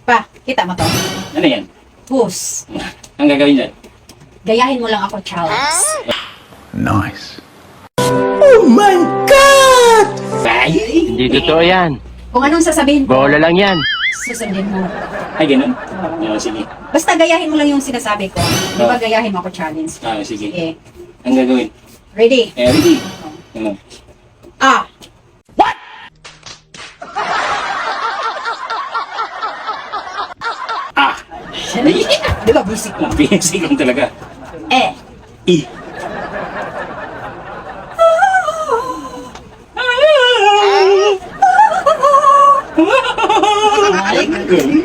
Pa, kita mo to? Ano yan? Puss. Ang gagawin dyan? Gayahin mo lang ako, Charles. Nice. Ay! Hindi totoo yan. Kung anong sasabihin ko, Bola lang yan. susundin mo. Ay, ganun? Sige. Basta gayahin mo lang yung sinasabi ko. Di ba gayahin mo ako challenge? Sige. Sige. Ang gagawin? Ready? Ready? Ano? Ah! Ah! Di ba basic lang? Basic lang talaga. Eh. I. Ay, ulit.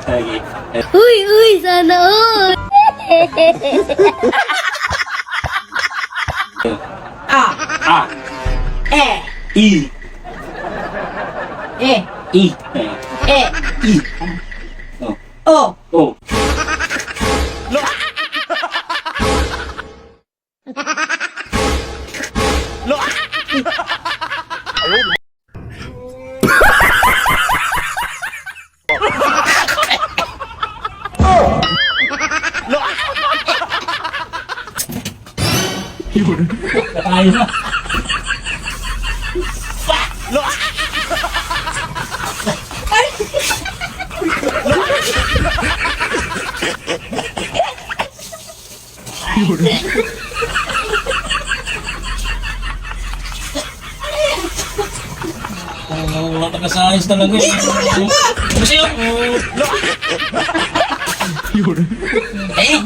Okay. Uy, uy, sana all! Ah! Ah! Eh! I. Eh! I. Eh! I. Oh. Oh! Oh. Tayo na. Wala ka sa ayos talaga eh. Kasi yung... Eh,